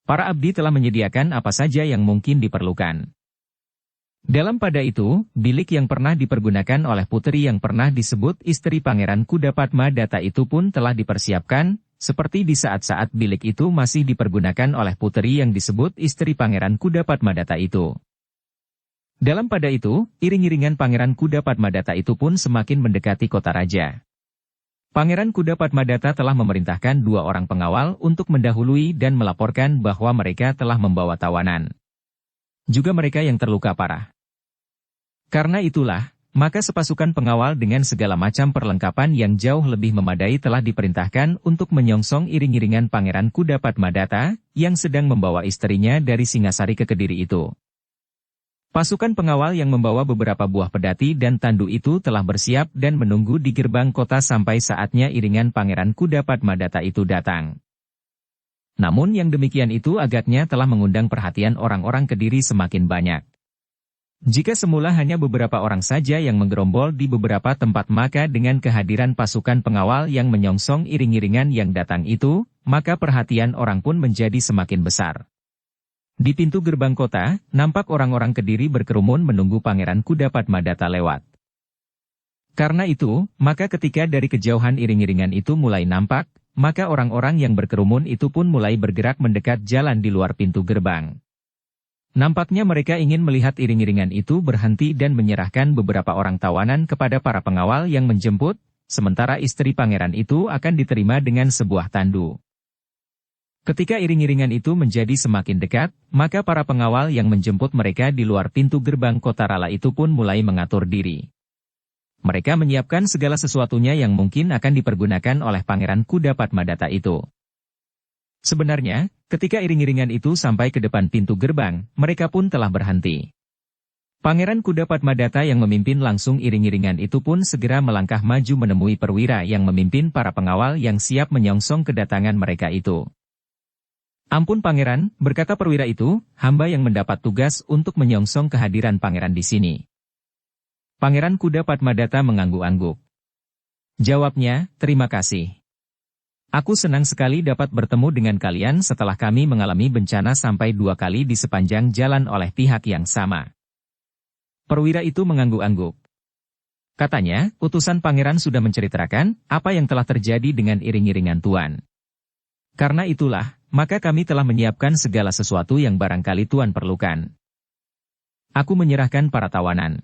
Para abdi telah menyediakan apa saja yang mungkin diperlukan. Dalam pada itu, bilik yang pernah dipergunakan oleh putri yang pernah disebut istri Pangeran Kudapadmadata itu pun telah dipersiapkan, seperti di saat-saat bilik itu masih dipergunakan oleh putri yang disebut istri Pangeran Kudapadmadata itu. Dalam pada itu, iring-iringan Pangeran Kudapadmadata itu pun semakin mendekati kota raja. Pangeran Kudapadmadata telah memerintahkan 2 orang pengawal untuk mendahului dan melaporkan bahwa mereka telah membawa tawanan. Juga mereka yang terluka parah. Karena itulah, maka sepasukan pengawal dengan segala macam perlengkapan yang jauh lebih memadai telah diperintahkan untuk menyongsong iring-iringan Pangeran Kudapadmadata, yang sedang membawa istrinya dari Singasari ke Kediri itu. Pasukan pengawal yang membawa beberapa buah pedati dan tandu itu telah bersiap dan menunggu di gerbang kota sampai saatnya iringan Pangeran Kudapadmadata itu datang. Namun yang demikian itu agaknya telah mengundang perhatian orang-orang Kediri semakin banyak. Jika semula hanya beberapa orang saja yang menggerombol di beberapa tempat, maka dengan kehadiran pasukan pengawal yang menyongsong iring-iringan yang datang itu, maka perhatian orang pun menjadi semakin besar. Di pintu gerbang kota, nampak orang-orang Kediri berkerumun menunggu Pangeran Kudapadmadata lewat. Karena itu, maka ketika dari kejauhan iring-iringan itu mulai nampak, maka orang-orang yang berkerumun itu pun mulai bergerak mendekat jalan di luar pintu gerbang. Nampaknya mereka ingin melihat iring-iringan itu berhenti dan menyerahkan beberapa orang tawanan kepada para pengawal yang menjemput, sementara istri pangeran itu akan diterima dengan sebuah tandu. Ketika iring-iringan itu menjadi semakin dekat, maka para pengawal yang menjemput mereka di luar pintu gerbang kota Rala itu pun mulai mengatur diri. Mereka menyiapkan segala sesuatunya yang mungkin akan dipergunakan oleh Pangeran Kudapadmadata itu. Sebenarnya, ketika iring-iringan itu sampai ke depan pintu gerbang, mereka pun telah berhenti. Pangeran Kudapadmadata yang memimpin langsung iring-iringan itu pun segera melangkah maju menemui perwira yang memimpin para pengawal yang siap menyongsong kedatangan mereka itu. "Ampun Pangeran," berkata perwira itu, "hamba yang mendapat tugas untuk menyongsong kehadiran Pangeran di sini." Pangeran Kudapadmadata mengangguk-angguk. Jawabnya, "Terima kasih. Aku senang sekali dapat bertemu dengan kalian setelah kami mengalami bencana sampai 2 kali di sepanjang jalan oleh pihak yang sama." Perwira itu mengangguk-angguk. Katanya, utusan pangeran sudah menceritakan apa yang telah terjadi dengan iring-iringan Tuan. Karena itulah, maka kami telah menyiapkan segala sesuatu yang barangkali Tuan perlukan. Aku menyerahkan para tawanan.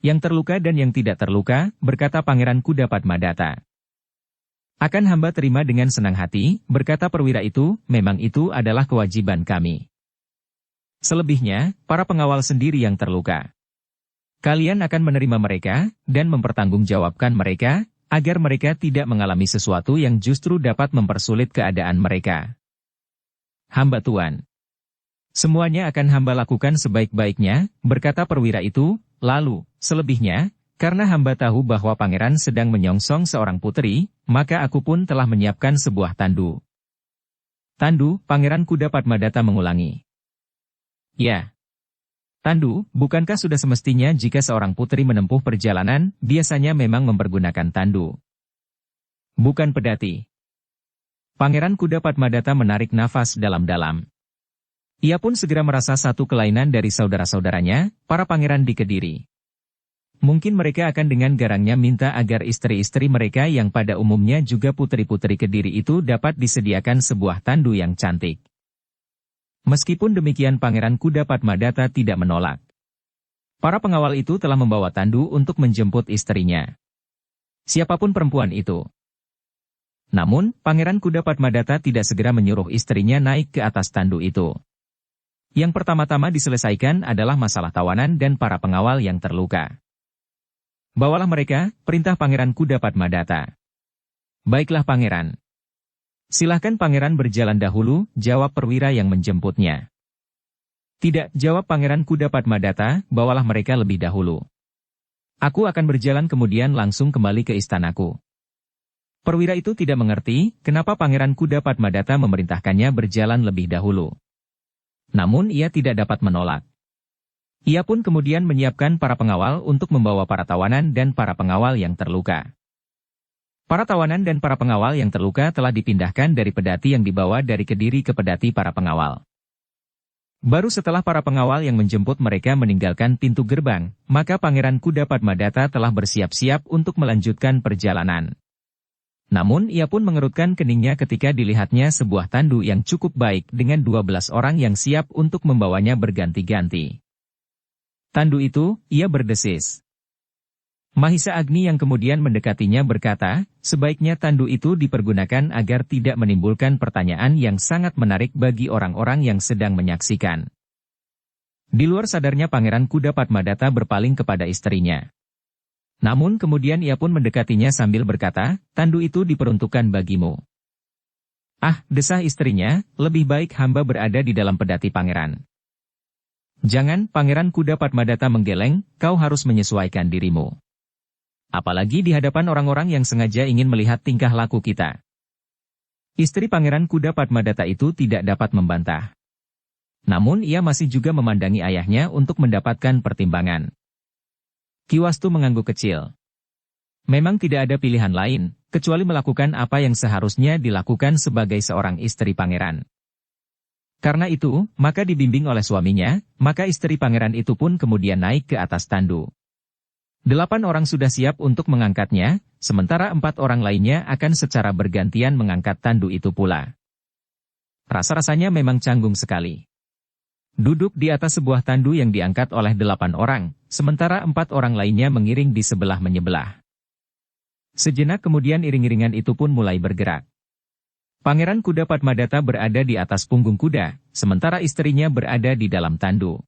Yang terluka dan yang tidak terluka, berkata Pangeran Kudapadmadata. "Akan hamba terima dengan senang hati," berkata perwira itu, "memang itu adalah kewajiban kami. Selebihnya, para pengawal sendiri yang terluka. Kalian akan menerima mereka, dan mempertanggungjawabkan mereka, agar mereka tidak mengalami sesuatu yang justru dapat mempersulit keadaan mereka." "Hamba Tuan. Semuanya akan hamba lakukan sebaik-baiknya," berkata perwira itu, "lalu, selebihnya, karena hamba tahu bahwa pangeran sedang menyongsong seorang putri, maka aku pun telah menyiapkan sebuah tandu." "Tandu?" Pangeran Kudapadmadata mengulangi. "Ya. Tandu, bukankah sudah semestinya jika seorang putri menempuh perjalanan, biasanya memang mempergunakan tandu? Bukan pedati." Pangeran Kudapadmadata menarik nafas dalam-dalam. Ia pun segera merasa satu kelainan dari saudara-saudaranya, para pangeran di Kediri. Mungkin mereka akan dengan garangnya minta agar istri-istri mereka yang pada umumnya juga putri-putri Kediri itu dapat disediakan sebuah tandu yang cantik. Meskipun demikian Pangeran Kuda Padmadata tidak menolak. Para pengawal itu telah membawa tandu untuk menjemput istrinya. Siapapun perempuan itu. Namun, Pangeran Kuda Padmadata tidak segera menyuruh istrinya naik ke atas tandu itu. Yang pertama-tama diselesaikan adalah masalah tawanan dan para pengawal yang terluka. Bawalah mereka, perintah Pangeran Kuda Padmadata. Baiklah Pangeran. Silahkan Pangeran berjalan dahulu, jawab perwira yang menjemputnya. Tidak, jawab Pangeran Kuda Padmadata, bawalah mereka lebih dahulu. Aku akan berjalan kemudian langsung kembali ke istanaku. Perwira itu tidak mengerti, kenapa Pangeran Kuda Padmadata memerintahkannya berjalan lebih dahulu. Namun ia tidak dapat menolak. Ia pun kemudian menyiapkan para pengawal untuk membawa para tawanan dan para pengawal yang terluka. Para tawanan dan para pengawal yang terluka telah dipindahkan dari pedati yang dibawa dari Kediri ke pedati para pengawal. Baru setelah para pengawal yang menjemput mereka meninggalkan pintu gerbang, maka Pangeran Kuda Padmadata telah bersiap-siap untuk melanjutkan perjalanan. Namun ia pun mengerutkan keningnya ketika dilihatnya sebuah tandu yang cukup baik dengan 12 orang yang siap untuk membawanya berganti-ganti. Tandu itu, ia berdesis. Mahisa Agni yang kemudian mendekatinya berkata, sebaiknya tandu itu dipergunakan agar tidak menimbulkan pertanyaan yang sangat menarik bagi orang-orang yang sedang menyaksikan. Di luar sadarnya Pangeran Kuda Padmadata berpaling kepada istrinya. Namun kemudian ia pun mendekatinya sambil berkata, tandu itu diperuntukkan bagimu. Ah, desah istrinya, lebih baik hamba berada di dalam pedati Pangeran. Jangan, Pangeran Kuda Padmadata menggeleng, kau harus menyesuaikan dirimu. Apalagi di hadapan orang-orang yang sengaja ingin melihat tingkah laku kita. Istri Pangeran Kuda Padmadata itu tidak dapat membantah. Namun ia masih juga memandangi ayahnya untuk mendapatkan pertimbangan. Ki Wastu mengangguk kecil. Memang tidak ada pilihan lain, kecuali melakukan apa yang seharusnya dilakukan sebagai seorang istri pangeran. Karena itu, maka dibimbing oleh suaminya, maka istri pangeran itu pun kemudian naik ke atas tandu. 8 orang sudah siap untuk mengangkatnya, sementara 4 orang lainnya akan secara bergantian mengangkat tandu itu pula. Rasa-rasanya memang canggung sekali. Duduk di atas sebuah tandu yang diangkat oleh 8 orang, sementara 4 orang lainnya mengiring di sebelah menyebelah. Sejenak kemudian iring-iringan itu pun mulai bergerak. Pangeran Kuda Padmadata berada di atas punggung kuda, sementara istrinya berada di dalam tandu.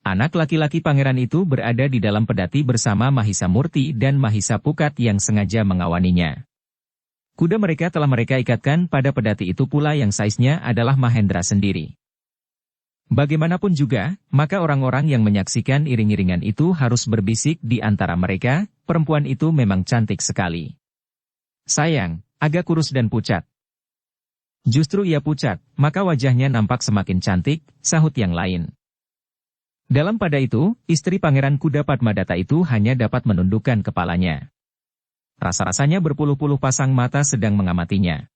Anak laki-laki pangeran itu berada di dalam pedati bersama Mahisa Murti dan Mahisa Pukat yang sengaja mengawaninya. Kuda mereka telah mereka ikatkan pada pedati itu pula yang saiznya adalah Mahendra sendiri. Bagaimanapun juga, maka orang-orang yang menyaksikan iring-iringan itu harus berbisik di antara mereka, perempuan itu memang cantik sekali. Sayang, agak kurus dan pucat. Justru ia pucat, maka wajahnya nampak semakin cantik, sahut yang lain. Dalam pada itu, istri Pangeran Kuda Padmadata itu hanya dapat menundukkan kepalanya. Rasa-rasanya berpuluh-puluh pasang mata sedang mengamatinya.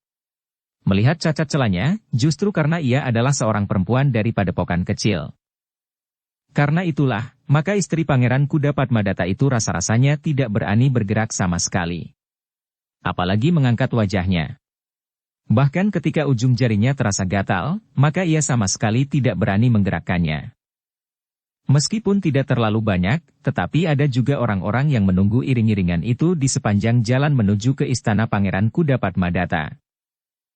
Melihat cacat celanya, justru karena ia adalah seorang perempuan dari padepokan kecil. Karena itulah, maka istri Pangeran Kuda Padmadata itu rasa-rasanya tidak berani bergerak sama sekali. Apalagi mengangkat wajahnya. Bahkan ketika ujung jarinya terasa gatal, maka ia sama sekali tidak berani menggerakkannya. Meskipun tidak terlalu banyak, tetapi ada juga orang-orang yang menunggu iring-iringan itu di sepanjang jalan menuju ke istana Pangeran Kuda Padmadata.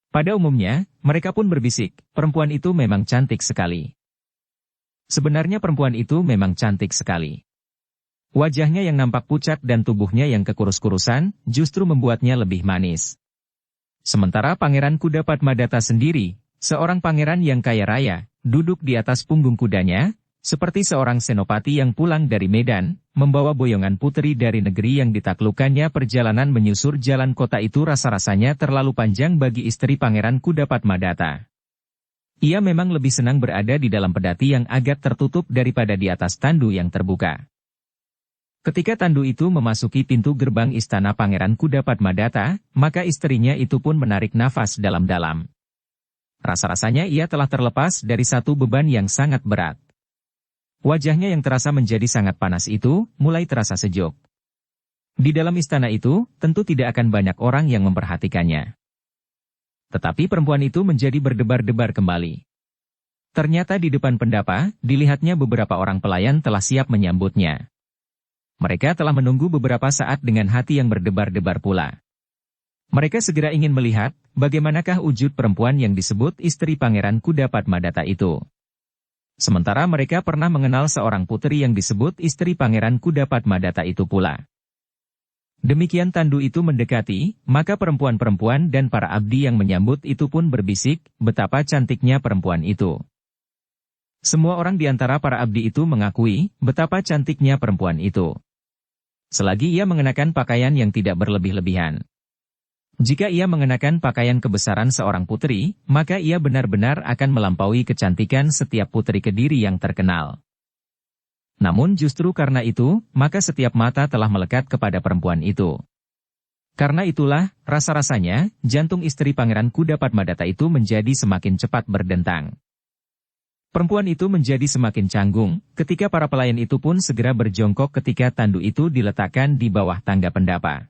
Pada umumnya, mereka pun berbisik, perempuan itu memang cantik sekali. Sebenarnya perempuan itu memang cantik sekali. Wajahnya yang nampak pucat dan tubuhnya yang kekurus-kurusan, justru membuatnya lebih manis. Sementara Pangeran Kuda Padmadata sendiri, seorang pangeran yang kaya raya, duduk di atas punggung kudanya, seperti seorang senopati yang pulang dari Medan, membawa boyongan putri dari negeri yang ditaklukkannya. Perjalanan menyusur jalan kota itu rasa-rasanya terlalu panjang bagi istri Pangeran Kuda Padmadata. Ia memang lebih senang berada di dalam pedati yang agak tertutup daripada di atas tandu yang terbuka. Ketika tandu itu memasuki pintu gerbang istana Pangeran Kuda Padmadata, maka istrinya itu pun menarik nafas dalam-dalam. Rasa-rasanya ia telah terlepas dari satu beban yang sangat berat. Wajahnya yang terasa menjadi sangat panas itu, mulai terasa sejuk. Di dalam istana itu, tentu tidak akan banyak orang yang memperhatikannya. Tetapi perempuan itu menjadi berdebar-debar kembali. Ternyata di depan pendapa, dilihatnya beberapa orang pelayan telah siap menyambutnya. Mereka telah menunggu beberapa saat dengan hati yang berdebar-debar pula. Mereka segera ingin melihat, bagaimanakah wujud perempuan yang disebut istri Pangeran Kudapadmadata itu. Sementara mereka pernah mengenal seorang putri yang disebut istri Pangeran Kudapadmadata itu pula. Demikian tandu itu mendekati, maka perempuan-perempuan dan para abdi yang menyambut itu pun berbisik, betapa cantiknya perempuan itu. Semua orang di antara para abdi itu mengakui, betapa cantiknya perempuan itu. Selagi ia mengenakan pakaian yang tidak berlebih-lebihan. Jika ia mengenakan pakaian kebesaran seorang putri, maka ia benar-benar akan melampaui kecantikan setiap putri Kediri yang terkenal. Namun justru karena itu, maka setiap mata telah melekat kepada perempuan itu. Karena itulah, rasa-rasanya, jantung istri Pangeran Kudapadmadata itu menjadi semakin cepat berdentang. Perempuan itu menjadi semakin canggung, ketika para pelayan itu pun segera berjongkok ketika tandu itu diletakkan di bawah tangga pendapa.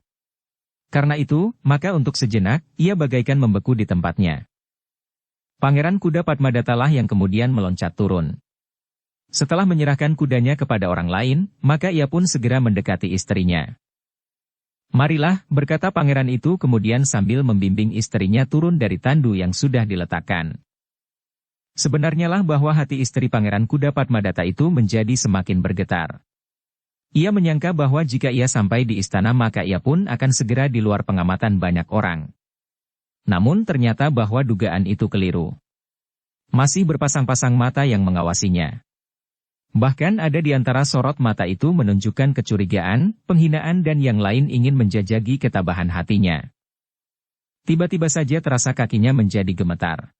Karena itu, maka untuk sejenak, ia bagaikan membeku di tempatnya. Pangeran Kudapadmadata lah yang kemudian meloncat turun. Setelah menyerahkan kudanya kepada orang lain, maka ia pun segera mendekati istrinya. Marilah, berkata pangeran itu kemudian sambil membimbing istrinya turun dari tandu yang sudah diletakkan. Sebenarnya lah bahwa hati istri Pangeran Kudapadmadata itu menjadi semakin bergetar. Ia menyangka bahwa jika ia sampai di istana maka ia pun akan segera di luar pengamatan banyak orang. Namun ternyata bahwa dugaan itu keliru. Masih berpasang-pasang mata yang mengawasinya. Bahkan ada di antara sorot mata itu menunjukkan kecurigaan, penghinaan dan yang lain ingin menjajagi ketabahan hatinya. Tiba-tiba saja terasa kakinya menjadi gemetar.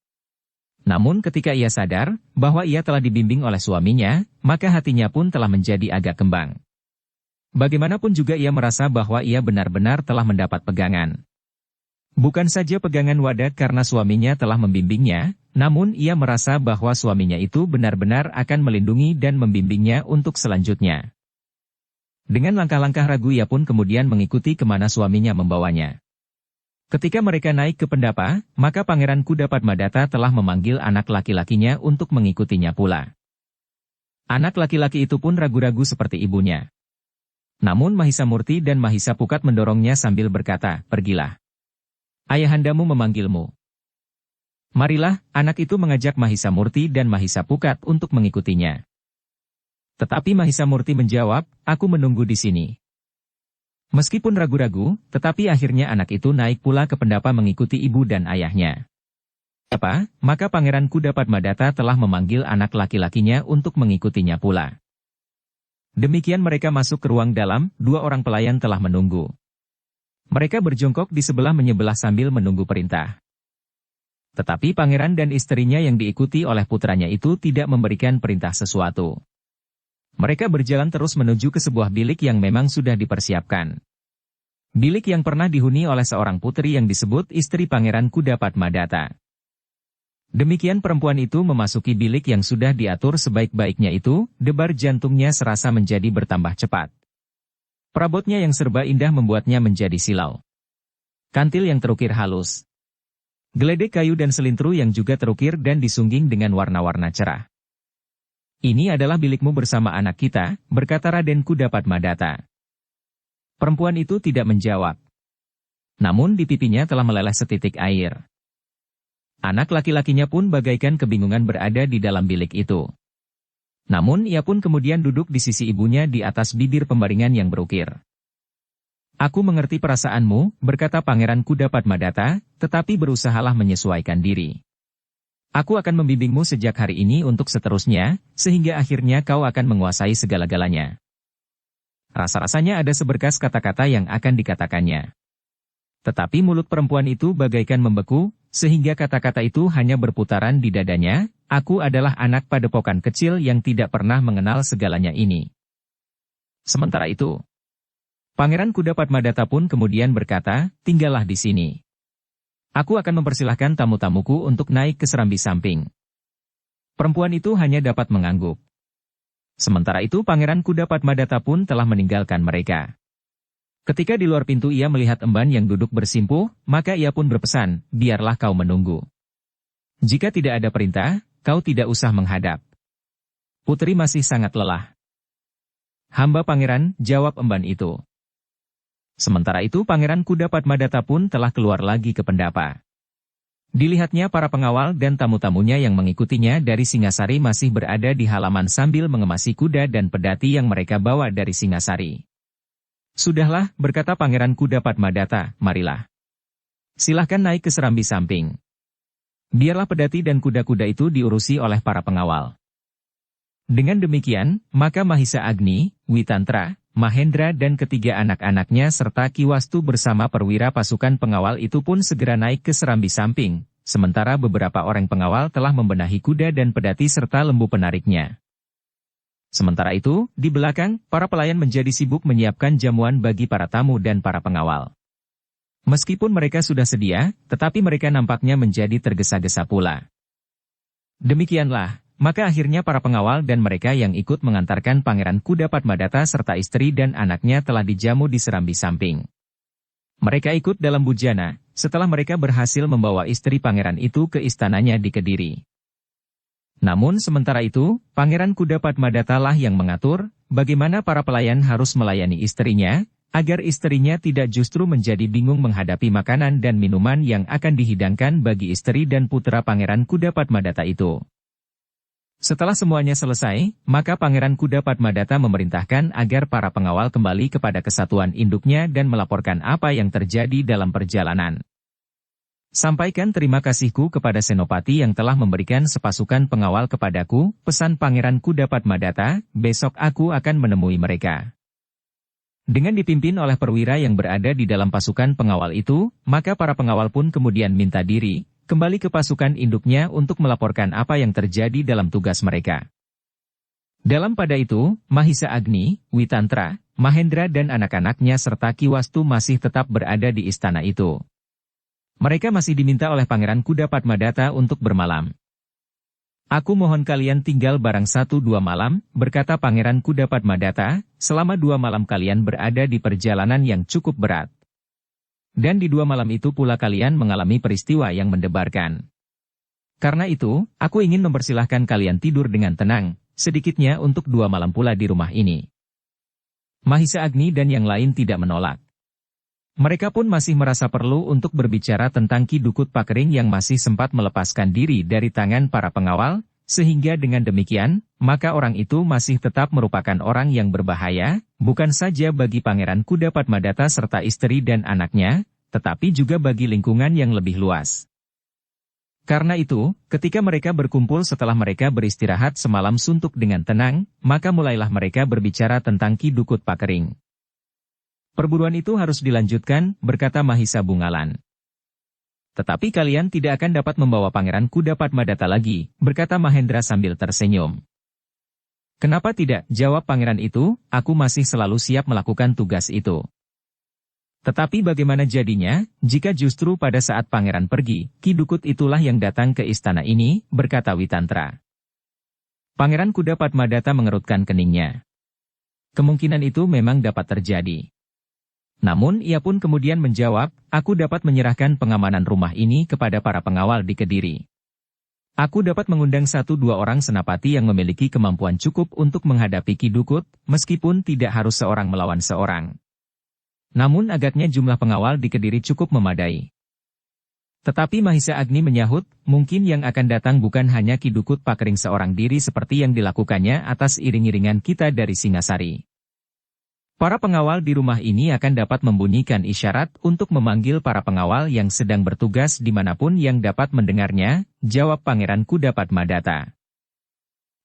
Namun ketika ia sadar bahwa ia telah dibimbing oleh suaminya, maka hatinya pun telah menjadi agak kembang. Bagaimanapun juga ia merasa bahwa ia benar-benar telah mendapat pegangan. Bukan saja pegangan wadah karena suaminya telah membimbingnya, namun ia merasa bahwa suaminya itu benar-benar akan melindungi dan membimbingnya untuk selanjutnya. Dengan langkah-langkah ragu ia pun kemudian mengikuti kemana suaminya membawanya. Ketika mereka naik ke pendapa, maka Pangeran Kudapadmadata telah memanggil anak laki-lakinya untuk mengikutinya pula. Anak laki-laki itu pun ragu-ragu seperti ibunya. Namun Mahisamurti dan Mahisapukat mendorongnya sambil berkata, "Pergilah. Ayahandamu memanggilmu." Marilah, anak itu mengajak Mahisamurti dan Mahisapukat untuk mengikutinya. Tetapi Mahisamurti menjawab, "Aku menunggu di sini." Meskipun ragu-ragu, tetapi akhirnya anak itu naik pula ke pendapa mengikuti ibu dan ayahnya. Maka Pangeran Kudapadmadata telah memanggil anak laki-lakinya untuk mengikutinya pula. Demikian mereka masuk ke ruang dalam, dua orang pelayan telah menunggu. Mereka berjongkok di sebelah menyebelah sambil menunggu perintah. Tetapi pangeran dan istrinya yang diikuti oleh putranya itu tidak memberikan perintah sesuatu. Mereka berjalan terus menuju ke sebuah bilik yang memang sudah dipersiapkan. Bilik yang pernah dihuni oleh seorang putri yang disebut istri Pangeran Kudapadmadata. Demikian perempuan itu memasuki bilik yang sudah diatur sebaik-baiknya itu, debar jantungnya serasa menjadi bertambah cepat. Perabotnya yang serba indah membuatnya menjadi silau. Kantil yang terukir halus. Geledek kayu dan selintru yang juga terukir dan disungging dengan warna-warna cerah. "Ini adalah bilikmu bersama anak kita," berkata Raden Kudapadmadata. Perempuan itu tidak menjawab. Namun di pipinya telah meleleh setitik air. Anak laki-lakinya pun bagaikan kebingungan berada di dalam bilik itu. Namun ia pun kemudian duduk di sisi ibunya di atas bibir pembaringan yang berukir. "Aku mengerti perasaanmu," berkata Pangeran Kudapadmadata, "tetapi berusahalah menyesuaikan diri. Aku akan membimbingmu sejak hari ini untuk seterusnya, sehingga akhirnya kau akan menguasai segala-galanya." Rasa-rasanya ada seberkas kata-kata yang akan dikatakannya. Tetapi mulut perempuan itu bagaikan membeku, sehingga kata-kata itu hanya berputaran di dadanya, "Aku adalah anak padepokan kecil yang tidak pernah mengenal segalanya ini." Sementara itu, Pangeran Kudapadmadata pun kemudian berkata, "Tinggallah di sini. Aku akan mempersilahkan tamu-tamuku untuk naik ke serambi samping. Perempuan itu hanya dapat mengangguk. Sementara itu Pangeran Kuda Padmadata pun telah meninggalkan mereka. Ketika di luar pintu ia melihat emban yang duduk bersimpuh, maka ia pun berpesan, biarlah kau menunggu. Jika tidak ada perintah, kau tidak usah menghadap. Putri masih sangat lelah. Hamba pangeran, jawab emban itu. Sementara itu Pangeran Kuda Padmadata pun telah keluar lagi ke pendapa. Dilihatnya para pengawal dan tamu-tamunya yang mengikutinya dari Singasari masih berada di halaman sambil mengemasi kuda dan pedati yang mereka bawa dari Singasari. Sudahlah, berkata Pangeran Kuda Padmadata, marilah. Silahkan naik ke serambi samping. Biarlah pedati dan kuda-kuda itu diurusi oleh para pengawal. Dengan demikian, maka Mahisa Agni, Witantra, Mahendra dan ketiga anak-anaknya serta Ki Wastu bersama perwira pasukan pengawal itu pun segera naik ke serambi samping, sementara beberapa orang pengawal telah membenahi kuda dan pedati serta lembu penariknya. Sementara itu, di belakang, para pelayan menjadi sibuk menyiapkan jamuan bagi para tamu dan para pengawal. Meskipun mereka sudah sedia, tetapi mereka nampaknya menjadi tergesa-gesa pula. Demikianlah. Maka akhirnya para pengawal dan mereka yang ikut mengantarkan Pangeran Kuda Padmadata serta istri dan anaknya telah dijamu di serambi samping. Mereka ikut dalam bujana, setelah mereka berhasil membawa istri pangeran itu ke istananya di Kediri. Namun sementara itu, Pangeran Kuda Padmadata lah yang mengatur, bagaimana para pelayan harus melayani istrinya, agar istrinya tidak justru menjadi bingung menghadapi makanan dan minuman yang akan dihidangkan bagi istri dan putra Pangeran Kuda Padmadata itu. Setelah semuanya selesai, maka Pangeran Kuda Padmadata memerintahkan agar para pengawal kembali kepada kesatuan induknya dan melaporkan apa yang terjadi dalam perjalanan. Sampaikan terima kasihku kepada Senopati yang telah memberikan sepasukan pengawal kepadaku, pesan Pangeran Kuda Padmadata, besok aku akan menemui mereka. Dengan dipimpin oleh perwira yang berada di dalam pasukan pengawal itu, maka para pengawal pun kemudian minta diri, kembali ke pasukan induknya untuk melaporkan apa yang terjadi dalam tugas mereka. Dalam pada itu, Mahisa Agni, Witantra, Mahendra dan anak-anaknya serta Ki Wastu masih tetap berada di istana itu. Mereka masih diminta oleh Pangeran Kuda Padmadata untuk bermalam. Aku mohon kalian tinggal barang 1-2 malam, berkata Pangeran Kuda Padmadata, selama 2 malam kalian berada di perjalanan yang cukup berat. Dan di 2 malam itu pula kalian mengalami peristiwa yang mendebarkan. Karena itu, aku ingin mempersilahkan kalian tidur dengan tenang, sedikitnya untuk 2 malam pula di rumah ini. Mahisa Agni dan yang lain tidak menolak. Mereka pun masih merasa perlu untuk berbicara tentang Ki Dukut Pakering yang masih sempat melepaskan diri dari tangan para pengawal, sehingga dengan demikian, maka orang itu masih tetap merupakan orang yang berbahaya, bukan saja bagi Pangeran Kuda Padmadata serta istri dan anaknya, tetapi juga bagi lingkungan yang lebih luas. Karena itu, ketika mereka berkumpul setelah mereka beristirahat semalam suntuk dengan tenang, maka mulailah mereka berbicara tentang Ki Dukut Pakering. Perburuan itu harus dilanjutkan, berkata Mahisa Bungalan. Tetapi kalian tidak akan dapat membawa Pangeran Kuda Padmadata lagi, berkata Mahendra sambil tersenyum. Kenapa tidak, jawab pangeran itu, aku masih selalu siap melakukan tugas itu. Tetapi bagaimana jadinya, jika justru pada saat pangeran pergi, Ki Dukut itulah yang datang ke istana ini, berkata Witantra. Pangeran Kuda Padmadata mengerutkan keningnya. Kemungkinan itu memang dapat terjadi. Namun ia pun kemudian menjawab, aku dapat menyerahkan pengamanan rumah ini kepada para pengawal di Kediri. Aku dapat mengundang 1-2 orang senapati yang memiliki kemampuan cukup untuk menghadapi Ki Dukut, meskipun tidak harus seorang melawan seorang. Namun agaknya jumlah pengawal di Kediri cukup memadai. Tetapi Mahisa Agni menyahut, mungkin yang akan datang bukan hanya Ki Dukut Pakering seorang diri seperti yang dilakukannya atas iring-iringan kita dari Singasari. Para pengawal di rumah ini akan dapat membunyikan isyarat untuk memanggil para pengawal yang sedang bertugas dimanapun yang dapat mendengarnya, jawab Pangeran Kuda Padmadata.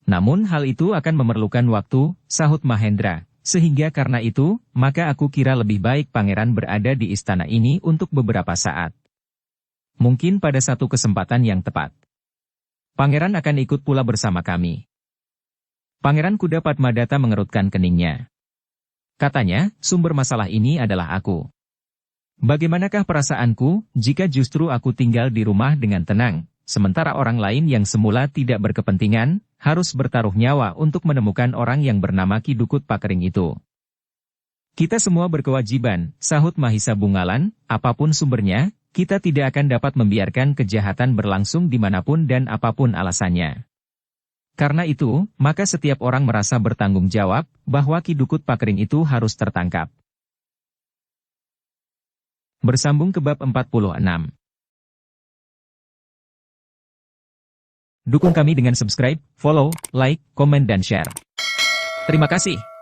Namun hal itu akan memerlukan waktu, sahut Mahendra, sehingga karena itu, maka aku kira lebih baik pangeran berada di istana ini untuk beberapa saat. Mungkin pada satu kesempatan yang tepat. Pangeran akan ikut pula bersama kami. Pangeran Kuda Padmadata mengerutkan keningnya. Katanya, sumber masalah ini adalah aku. Bagaimanakah perasaanku jika justru aku tinggal di rumah dengan tenang, sementara orang lain yang semula tidak berkepentingan, harus bertaruh nyawa untuk menemukan orang yang bernama Ki Dukut Pakering itu. Kita semua berkewajiban, sahut Mahisa Bungalan, apapun sumbernya, kita tidak akan dapat membiarkan kejahatan berlangsung dimanapun dan apapun alasannya. Karena itu, maka setiap orang merasa bertanggung jawab, bahwa Ki Dukut Pakering itu harus tertangkap. Bersambung ke bab 46. Dukung kami dengan subscribe, follow, like, komen dan share. Terima kasih.